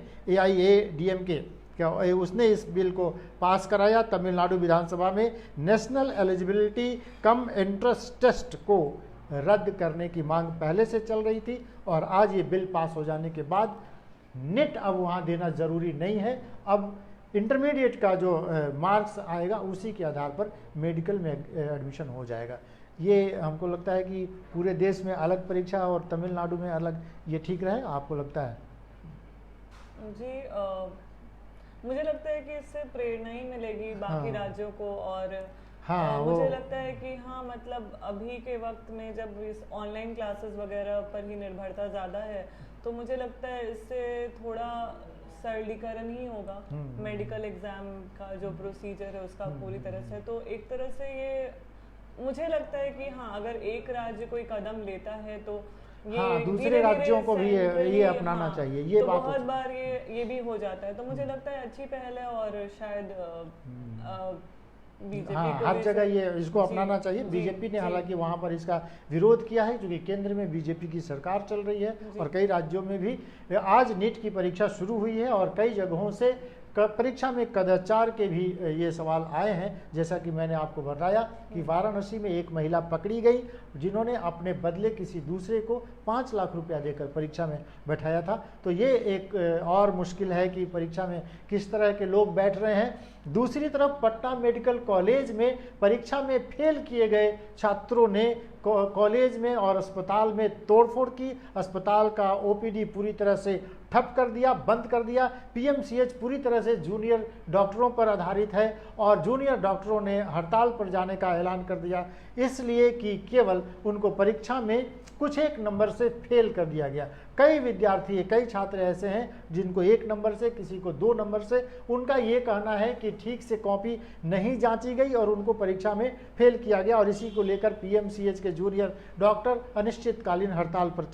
उसने इस बिल को पास कराया। तमिलनाडु विधानसभा में national eligibility cum entrance test को रद्द करने की मांग पहले से चल रही थी और आज ये बिल पास हो जाने के बाद नेट अब वहाँ देना ज़रूरी नहीं है। अब इंटरमीडिएट का जो मार्क्स आएगा उसी के आधार पर मेडिकल में एडमिशन हो जाएगा। ये हमको लगता है कि पूरे देश में अलग परीक्षा और तमिलनाडु में अलग, ये ठीक रहेगा, आपको लगता है? जी, मुझे लगता है कि इससे प्रेरणा ही मिलेगी बाकी राज्यों को। और मुझे लगता है कि हाँ, मतलब अभी के वक्त में जब इस ऑनलाइन क्लासेस वगैरह पर ही निर्भरता ज़्यादा है, तो मुझे लगता है इससे थोड़ा सरलीकरण ही होगा मेडिकल एग्जाम का जो प्रोसीजर है उसका पूरी तरह से। तो एक तरह से ये मुझे लगता है कि हाँ, अगर एक राज्य कोई कदम लेता है तो हाँ, दूसरे धीरे-धीरे राज्यों को भी सेंट्रली, ये अपनाना हाँ, चाहिए, ये तो बात बहुत हो बार ये भी हो जाता है, तो मुझे लगता है अच्छी पहल है और शायद बीजेपी हाँ, को हर भी जगह इसे- ये इसको जी, अपनाना चाहिए। जी, बीजेपी ने जी, हालांकि वहाँ पर इसका विरोध किया है, क्योंकि केंद्र में बीजेपी की सरकार चल रही है जी। और कई राज्यों में भी आज नीट की परीक्षा शुरू हुई है और कई जगहों से परीक्षा में कदाचार के भी ये सवाल आए हैं। जैसा कि मैंने आपको बताया कि वाराणसी में एक महिला पकड़ी गई जिन्होंने अपने बदले किसी दूसरे को 5 लाख रुपया देकर परीक्षा में बैठाया था। तो ये एक और मुश्किल है कि परीक्षा में किस तरह के लोग बैठ रहे हैं। दूसरी तरफ पटना मेडिकल कॉलेज में परीक्षा में फेल किए गए छात्रों ने कॉलेज में और अस्पताल में तोड़फोड़ की। अस्पताल का ओपीडी पूरी तरह से ठप कर दिया, बंद कर दिया। पीएमसीएच पूरी तरह से जूनियर डॉक्टरों पर आधारित है और जूनियर डॉक्टरों ने हड़ताल पर जाने का ऐलान कर दिया, इसलिए कि केवल उनको परीक्षा में कुछ एक नंबर से फेल कर दिया गया। कई विद्यार्थी, कई छात्र ऐसे हैं जिनको 1 नंबर से, किसी को 2 नंबर से। उनका ये कहना है कि ठीक से कॉपी नहीं जांची गई और उनको परीक्षा में फेल किया गया और इसी को लेकर पीएमसीएच के जूनियर डॉक्टर अनिश्चितकालीन हड़ताल पर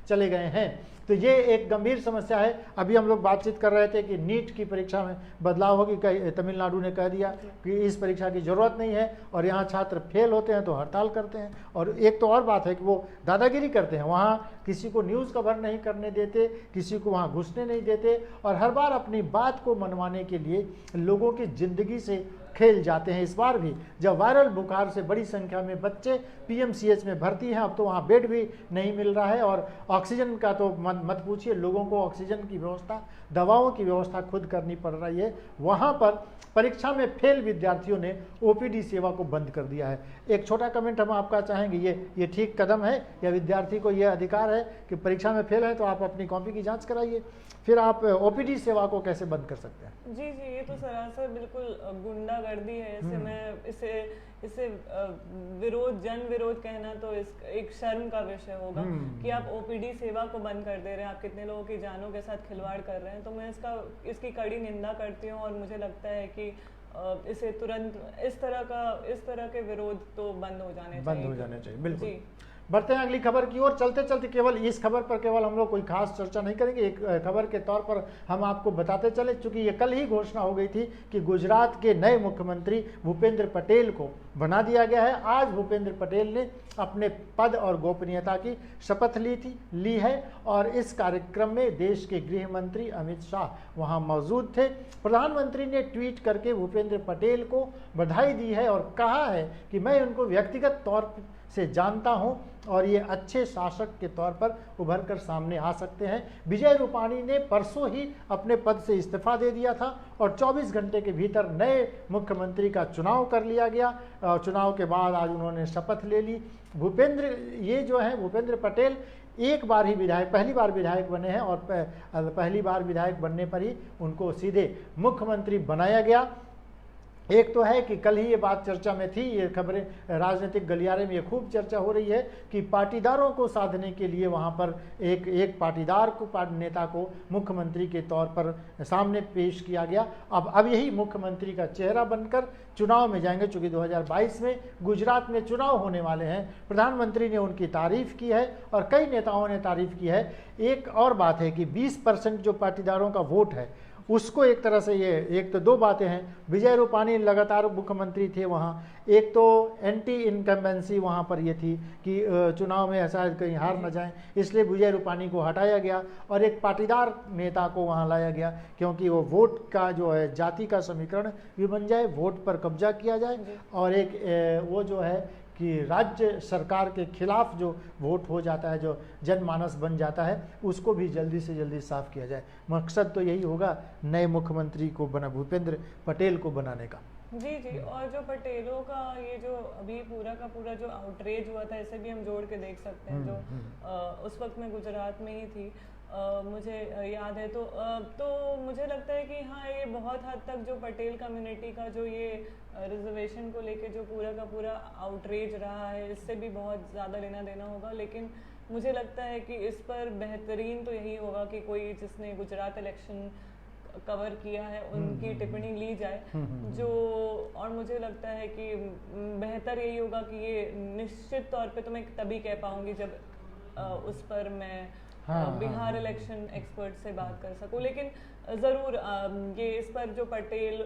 चले गए हैं। तो ये एक गंभीर समस्या है। अभी हम लोग बातचीत कर रहे थे कि नीट की परीक्षा में बदलाव होगी। तमिलनाडु ने कह दिया कि इस परीक्षा की जरूरत नहीं है और यहाँ छात्र फेल होते हैं तो हड़ताल करते हैं। और एक तो और बात है कि वो दादागिरी करते हैं, वहाँ किसी को न्यूज़ कवर नहीं करने देते, किसी को वहाँ घुसने नहीं देते और हर बार अपनी बात को मनवाने के लिए लोगों की ज़िंदगी से खेल जाते हैं। इस बार भी जब वायरल बुखार से बड़ी संख्या में बच्चे पीएमसीएच में भर्ती हैं, अब तो वहाँ बेड भी नहीं मिल रहा है और ऑक्सीजन का तो मत पूछिए। लोगों को ऑक्सीजन की व्यवस्था, दवाओं की व्यवस्था खुद करनी पड़ रही है। वहाँ पर परीक्षा में फेल विद्यार्थियों ने ओपीडी सेवा को बंद कर दिया है। एक छोटा कमेंट हम आपका चाहेंगे, ये ठीक कदम है या विद्यार्थी को यह अधिकार है कि परीक्षा में फेल है तो आप अपनी कॉपी की जांच कराइए, फिर आप ओपीडी सेवा को कैसे बंद कर सकते हैं? जी, ये तो सरासर बिल्कुल गुंडागर्दी है। इसे जन विरोध कहना तो एक शर्म का विषय होगा कि आप ओपीडी सेवा को बंद कर दे रहे हैं, आप कितने लोगों की जानों के साथ खिलवाड़ कर रहे हैं। तो मैं इसकी कड़ी निंदा करती हूँ और मुझे लगता है कि इसे तुरंत इस तरह के विरोध तो बंद हो जाने चाहिए। बिल्कुल। बढ़ते हैं अगली खबर की ओर। चलते चलते केवल इस खबर पर केवल हम लोग कोई खास चर्चा नहीं करेंगे। एक खबर के तौर पर हम आपको बताते चले, चूंकि ये कल ही घोषणा हो गई थी कि गुजरात के नए मुख्यमंत्री भूपेंद्र पटेल को बना दिया गया है। आज भूपेंद्र पटेल ने अपने पद और गोपनीयता की शपथ ली है और इस कार्यक्रम में देश के गृह मंत्री अमित शाह वहां मौजूद थे। प्रधानमंत्री ने ट्वीट करके भूपेंद्र पटेल को बधाई दी है और कहा है कि मैं उनको व्यक्तिगत तौर से जानता हूं और ये अच्छे शासक के तौर पर उभर कर सामने आ सकते हैं। विजय रूपाणी ने परसों ही अपने पद से इस्तीफा दे दिया था और 24 घंटे के भीतर नए मुख्यमंत्री का चुनाव कर लिया गया। चुनाव के बाद आज उन्होंने शपथ ले ली। भूपेंद्र पटेल पहली बार विधायक बने हैं और पहली बार विधायक बनने पर ही उनको सीधे मुख्यमंत्री बनाया गया। एक तो है कि कल ही ये बात चर्चा में थी, ये खबरें राजनीतिक गलियारे में ये खूब चर्चा हो रही है कि पाटीदारों को साधने के लिए वहाँ पर एक पाटीदार नेता को मुख्यमंत्री के तौर पर सामने पेश किया गया। अब यही मुख्यमंत्री का चेहरा बनकर चुनाव में जाएंगे। चूँकि 2022 में गुजरात में चुनाव होने वाले हैं। प्रधानमंत्री ने उनकी तारीफ की है और कई नेताओं ने तारीफ की है। एक और बात है कि 20% जो पाटीदारों का वोट है उसको एक तरह से एक तो दो बातें हैं। विजय रूपाणी लगातार मुख्यमंत्री थे वहाँ, एक तो एंटी इनकम्बेंसी वहाँ पर ये थी कि चुनाव में शायद कहीं हार न जाएं, इसलिए विजय रूपाणी को हटाया गया और एक पाटीदार नेता को वहाँ लाया गया क्योंकि वो वोट का जो है जाति का समीकरण भी बन जाए, वोट पर कब्जा किया जाए और एक वो जो है कि राज्य सरकार के खिलाफ जो वोट हो जाता है, जो जनमानस बन जाता है, उसको भी जल्दी से जल्दी साफ किया जाए। मकसद तो यही होगा नए मुख्यमंत्री को भूपेंद्र पटेल को बनाने का। जी और जो पटेलों का ये जो अभी पूरा का पूरा जो आउटरीच हुआ था, इसे भी हम जोड़ के देख सकते हैं। जो उस वक्त मैं गुजरात में ही थी, मुझे याद है। तो मुझे लगता है कि हाँ, ये बहुत हद तक जो पटेल कम्युनिटी का जो ये रिजर्वेशन को लेके जो पूरा का पूरा आउटरीच रहा है, इससे भी बहुत ज़्यादा लेना देना होगा। लेकिन मुझे लगता है कि इस पर बेहतरीन तो यही होगा कि कोई जिसने गुजरात इलेक्शन कवर किया है उनकी टिप्पणी ली जाए। और मुझे लगता है कि बेहतर यही होगा कि ये निश्चित तौर पे तो मैं तभी कह पाऊंगी जब उस पर मैं हाँ, बिहार इलेक्शन एक्सपर्ट से बात कर सकूं, लेकिन ज़रूर ये इस पर जो पटेल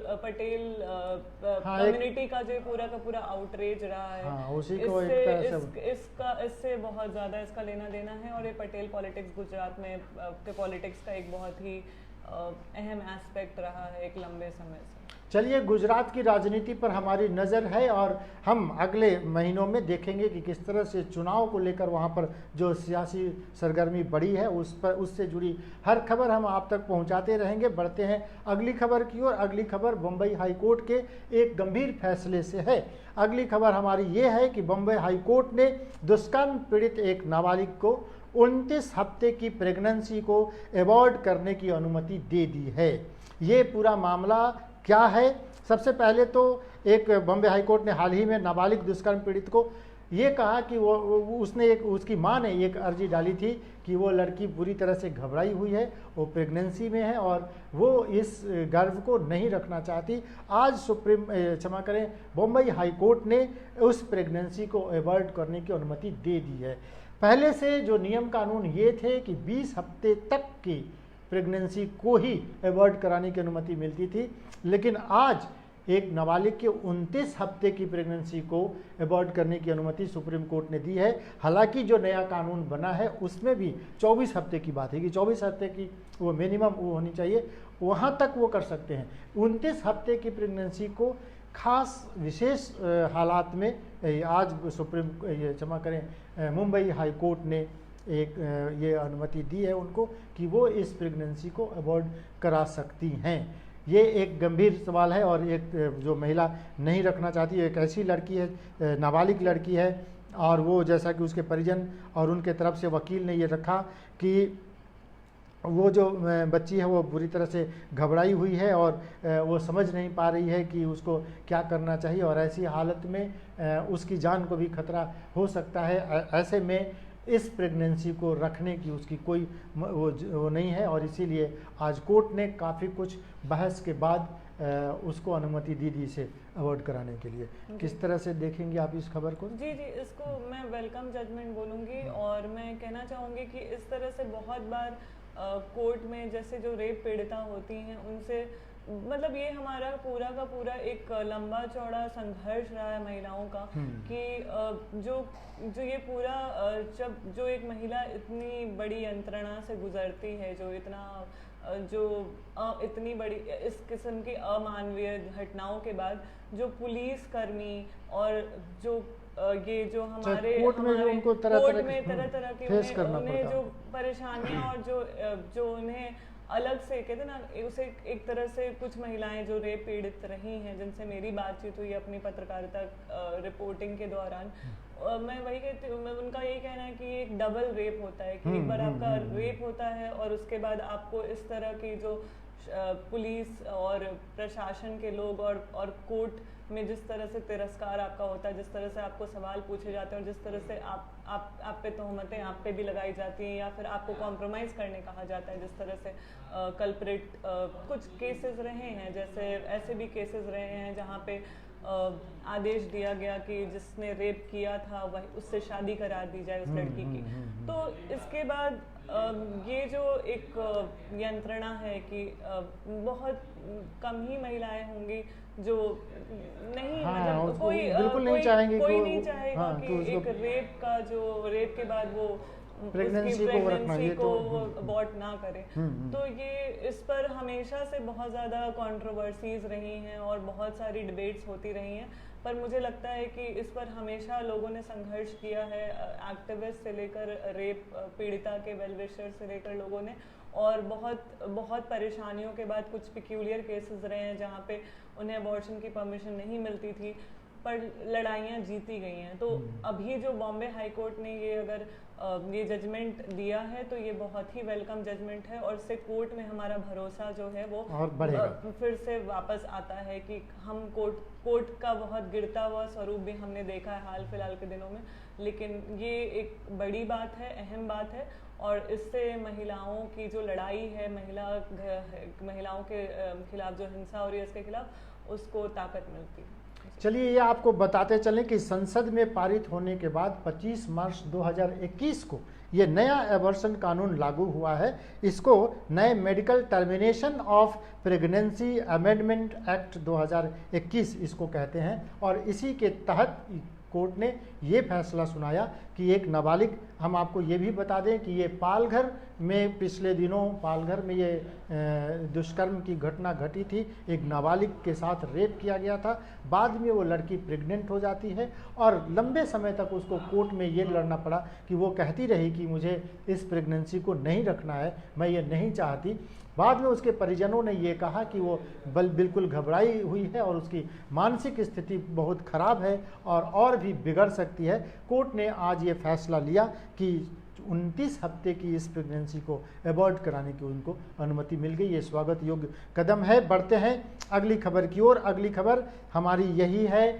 कम्युनिटी का जो पूरा का पूरा आउटरीच रहा है, हाँ, उसी को एक तरह से इससे बहुत ज़्यादा इसका लेना देना है। और ये पटेल पॉलिटिक्स गुजरात में के पॉलिटिक्स का एक बहुत ही अहम एस्पेक्ट रहा है एक लंबे समय से। चलिए, गुजरात की राजनीति पर हमारी नज़र है और हम अगले महीनों में देखेंगे कि किस तरह से चुनाव को लेकर वहाँ पर जो सियासी सरगर्मी बढ़ी है उससे जुड़ी हर खबर हम आप तक पहुँचाते रहेंगे। बढ़ते हैं अगली खबर की ओर। अगली खबर बम्बई हाई कोर्ट के एक गंभीर फैसले से है। अगली खबर हमारी ये है कि बम्बई हाई कोर्ट ने दुष्कर्म पीड़ित एक नाबालिग को 29 हफ्ते की प्रेगनेंसी को एबॉर्ट करने की अनुमति दे दी है। ये पूरा मामला क्या है? सबसे पहले तो एक बम्बई हाई कोर्ट ने हाल ही में नाबालिग दुष्कर्म पीड़ित को ये कहा कि उसकी मां ने एक अर्जी डाली थी कि वो लड़की बुरी तरह से घबराई हुई है, वो प्रेगनेंसी में है और वो इस गर्भ को नहीं रखना चाहती। आज क्षमा करें, बम्बई हाई कोर्ट ने उस प्रेगनेंसी को एबॉर्ट करने की अनुमति दे दी है। पहले से जो नियम कानून ये थे कि 20 हफ्ते तक की प्रेगनेंसी को ही एबॉर्ट कराने की अनुमति मिलती थी, लेकिन आज एक नाबालिग के 29 हफ्ते की प्रेगनेंसी को एबॉर्ट करने की अनुमति सुप्रीम कोर्ट ने दी है। हालांकि जो नया कानून बना है उसमें भी 24 हफ्ते की बात है कि 24 हफ्ते की वो मिनिमम वो होनी चाहिए, वहाँ तक वो कर सकते हैं। 29 हफ्ते की प्रेगनेंसी को खास विशेष हालात में आज क्षमा करें, मुंबई हाई कोर्ट ने एक ये अनुमति दी है उनको कि वो इस प्रेगनेंसी को अबॉर्ट करा सकती हैं। ये एक गंभीर सवाल है और एक जो महिला नहीं रखना चाहती, एक ऐसी लड़की है, नाबालिग लड़की है, और वो जैसा कि उसके परिजन और उनके तरफ से वकील ने ये रखा कि वो जो बच्ची है वो बुरी तरह से घबराई हुई है और वो समझ नहीं पा रही है कि उसको क्या करना चाहिए, और ऐसी हालत में उसकी जान को भी खतरा हो सकता है। ऐसे में इस प्रेगनेंसी को रखने की उसकी कोई वो नहीं है, और इसीलिए आज कोर्ट ने काफ़ी कुछ बहस के बाद उसको अनुमति दी इसे अवॉर्ड कराने के लिए। किस तरह से देखेंगे आप इस खबर को? जी, इसको मैं वेलकम जजमेंट बोलूँगी, और मैं कहना चाहूँगी कि इस तरह से बहुत बार कोर्ट में जैसे जो रेप पीड़िता होती हैं उनसे मतलब ये हमारा पूरा का पूरा एक लंबा चौड़ा संघर्ष रहा है महिलाओं का कि जो ये पूरा जब जो एक महिला इतनी बड़ी यंत्रणा से गुजरती है, इतनी बड़ी इस किस्म की अमानवीय घटनाओं के बाद जो पुलिस कर्मी और जो ये जो हमारे कोर्ट में तरह तरह के उन्हें जो परेशानियां और जो उन्हें अलग से कहते ना, उसे एक तरह से कुछ महिलाएं जो रेप पीड़ित रही हैं जिनसे मेरी बातचीत हुई अपनी पत्रकारिता रिपोर्टिंग के दौरान, मैं वही कहती हूँ, उनका यही कहना है कि एक डबल रेप होता है कि एक बार आपका रेप होता है और उसके बाद आपको इस तरह की जो पुलिस और प्रशासन के लोग और कोर्ट में जिस तरह से तिरस्कार आपका होता है, जिस तरह से आपको सवाल पूछे जाते हैं और जिस तरह से आप पे तोहमतें आप पे भी लगाई जाती हैं या फिर आपको कॉम्प्रोमाइज़ करने कहा जाता है, जिस तरह से कल्प्रिट कुछ केसेस रहे हैं, जैसे ऐसे भी केसेस रहे हैं जहाँ पे आदेश दिया गया कि जिसने रेप किया था वही उससे शादी करा दी जाए उस लड़की की। तो इसके बाद ये जो एक यंत्रणा है कि बहुत कम ही महिलाएं होंगी जो नहीं मतलब कोई नहीं चाहेगा कि एक रेप के बाद वो प्रेगनेंसी को अबॉर्ट ना करे। तो ये इस पर हमेशा से बहुत ज़्यादा कंट्रोवर्सीज रही हैं और बहुत सारी डिबेट्स होती रही हैं, पर मुझे लगता है कि इस पर हमेशा लोगों ने संघर्ष किया है, एक्टिविस्ट से लेकर रेप पीड़िता के वेल विशर से लेकर लोगों ने, और बहुत परेशानियों के बाद कुछ पिक्यूलियर केसेस रहे हैं जहाँ पे उन्हें अबॉर्शन की परमिशन नहीं मिलती थी, पर लड़ाइयाँ जीती गई हैं। तो अभी जो बॉम्बे हाई कोर्ट ने ये अगर ये जजमेंट दिया है तो ये बहुत ही वेलकम जजमेंट है, और इससे कोर्ट में हमारा भरोसा जो है वो फिर से वापस आता है कि हम कोर्ट का बहुत गिरता हुआ स्वरूप भी हमने देखा है हाल फिलहाल के दिनों में, लेकिन ये एक बड़ी बात है, अहम बात है, और इससे महिलाओं की जो लड़ाई है, महिलाओं के खिलाफ जो हिंसा हो रही है इसके खिलाफ, उसको ताकत मिलती है। चलिए, ये आपको बताते चलें कि संसद में पारित होने के बाद 25 मार्च 2021 को ये नया एबॉर्शन कानून लागू हुआ है। इसको नए medical termination of pregnancy amendment act 2021 इसको कहते हैं। और इसी के तहत कोर्ट ने ये फैसला सुनाया कि एक नाबालिग, हम आपको ये भी बता दें कि ये पालघर में पिछले दिनों पालघर में ये दुष्कर्म की घटना घटी थी। एक नाबालिग के साथ रेप किया गया था, बाद में वो लड़की प्रेग्नेंट हो जाती है और लंबे समय तक उसको कोर्ट में ये लड़ना पड़ा कि वो कहती रही कि मुझे इस प्रेगनेंसी को नहीं रखना है, मैं ये नहीं चाहती। बाद में उसके परिजनों ने ये कहा कि वो बिल्कुल घबराई हुई है और उसकी मानसिक स्थिति बहुत खराब है और भी बिगड़ सकती है। कोर्ट ने आज ये फैसला लिया कि 29 हफ्ते की इस प्रेगनेंसी को अबॉर्ट कराने की उनको अनुमति मिल गई। ये स्वागत योग्य कदम है। बढ़ते हैं अगली खबर की ओर। अगली खबर हमारी यही है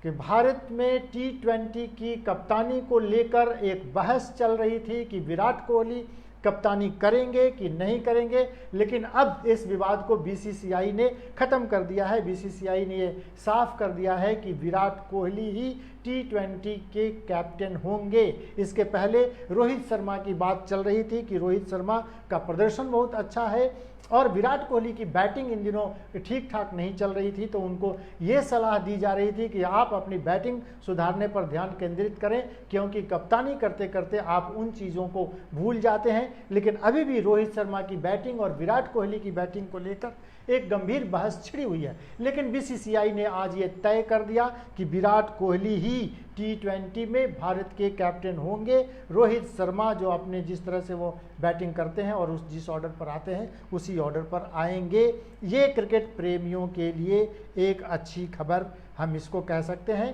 कि भारत में T20 की कप्तानी को लेकर एक बहस चल रही थी कि विराट कोहली कप्तानी करेंगे कि नहीं करेंगे, लेकिन अब इस विवाद को बीसीसीआई ने खत्म कर दिया है। बीसीसीआई ने ये साफ कर दिया है कि विराट कोहली ही T20 के कैप्टन होंगे। इसके पहले रोहित शर्मा की बात चल रही थी कि रोहित शर्मा का प्रदर्शन बहुत अच्छा है और विराट कोहली की बैटिंग इन दिनों ठीक ठाक नहीं चल रही थी, तो उनको ये सलाह दी जा रही थी कि आप अपनी बैटिंग सुधारने पर ध्यान केंद्रित करें, क्योंकि कप्तानी करते करते आप उन चीज़ों को भूल जाते हैं। लेकिन अभी भी रोहित शर्मा की बैटिंग और विराट कोहली की बैटिंग को लेकर एक गंभीर बहस छिड़ी हुई है। लेकिन बीसीसीआई ने आज ये तय कर दिया कि विराट कोहली ही T20 में भारत के कैप्टन होंगे। रोहित शर्मा जो अपने जिस तरह से वो बैटिंग करते हैं और जिस ऑर्डर पर आते हैं उसी ऑर्डर पर आएंगे। ये क्रिकेट प्रेमियों के लिए एक अच्छी खबर हम इसको कह सकते हैं,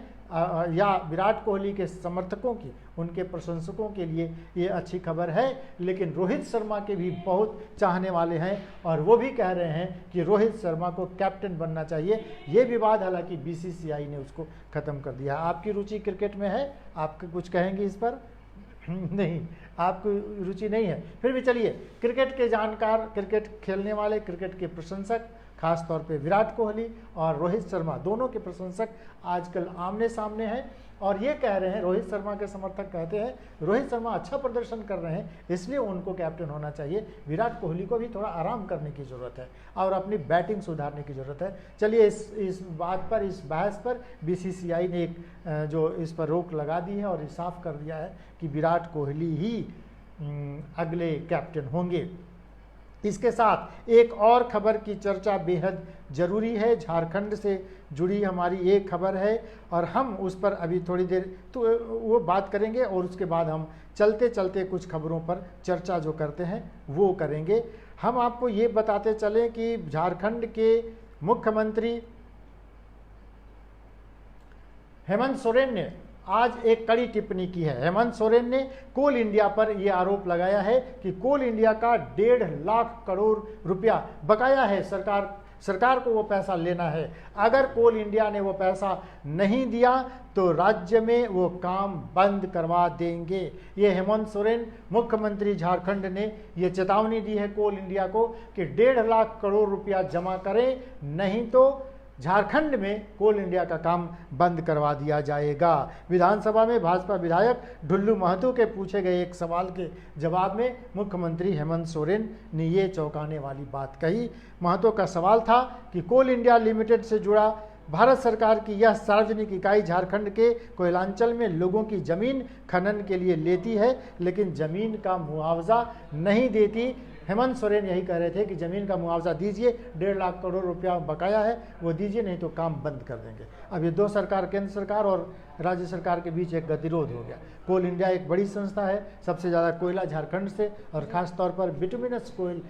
या विराट कोहली के समर्थकों की, उनके प्रशंसकों के लिए ये अच्छी खबर है। लेकिन रोहित शर्मा के भी बहुत चाहने वाले हैं और वो भी कह रहे हैं कि रोहित शर्मा को कैप्टन बनना चाहिए। ये विवाद हालांकि बीसीसीआई ने उसको ख़त्म कर दिया। आपकी रुचि क्रिकेट में है, आप कुछ कहेंगे इस पर? नहीं, आपकी रुचि नहीं है। फिर भी चलिए, क्रिकेट के जानकार, क्रिकेट खेलने वाले, क्रिकेट के प्रशंसक, खास तौर पे विराट कोहली और रोहित शर्मा दोनों के प्रशंसक आजकल आमने सामने हैं और ये कह रहे हैं, रोहित शर्मा के समर्थक कहते हैं रोहित शर्मा अच्छा प्रदर्शन कर रहे हैं इसलिए उनको कैप्टन होना चाहिए, विराट कोहली को भी थोड़ा आराम करने की ज़रूरत है और अपनी बैटिंग सुधारने की ज़रूरत है। चलिए इस बात पर, इस बहस पर बीसीसीआई ने एक जो इस पर रोक लगा दी है और ये साफ कर दिया है कि विराट कोहली ही अगले कैप्टन होंगे। इसके साथ एक और खबर की चर्चा बेहद ज़रूरी है, झारखंड से जुड़ी हमारी एक खबर है और हम उस पर अभी थोड़ी देर तो वो बात करेंगे और उसके बाद हम चलते चलते कुछ खबरों पर चर्चा जो करते हैं वो करेंगे। हम आपको ये बताते चलें कि झारखंड के मुख्यमंत्री हेमंत सोरेन ने आज एक कड़ी टिप्पणी की है। हेमंत सोरेन ने कोल इंडिया पर यह आरोप लगाया है कि कोल इंडिया का 1.5 लाख करोड़ रुपया बकाया है, सरकार को वो पैसा लेना है। अगर कोल इंडिया ने वो पैसा नहीं दिया तो राज्य में वो काम बंद करवा देंगे। ये हेमंत सोरेन मुख्यमंत्री झारखंड ने ये चेतावनी दी है कोल इंडिया को कि 1.5 लाख करोड़ रुपया जमा करें, नहीं तो झारखंड में कोल इंडिया का काम बंद करवा दिया जाएगा। विधानसभा में भाजपा विधायक ढुल्लू महतो के पूछे गए एक सवाल के जवाब में मुख्यमंत्री हेमंत सोरेन ने ये चौंकाने वाली बात कही। महतो का सवाल था कि कोल इंडिया लिमिटेड से जुड़ा भारत सरकार की यह सार्वजनिक इकाई झारखंड के कोयलांचल में लोगों की जमीन खनन के लिए लेती है, लेकिन जमीन का मुआवजा नहीं देती। हेमंत सोरेन यही कह रहे थे कि ज़मीन का मुआवजा दीजिए, 1.5 लाख करोड़ रुपया बकाया है वो दीजिए, नहीं तो काम बंद कर देंगे। अब ये दो सरकार, केंद्र सरकार और राज्य सरकार के बीच एक गतिरोध हो गया। कोल इंडिया एक बड़ी संस्था है, सबसे ज़्यादा कोयला झारखंड से और ख़ास तौर पर बिटुमिनस कोयल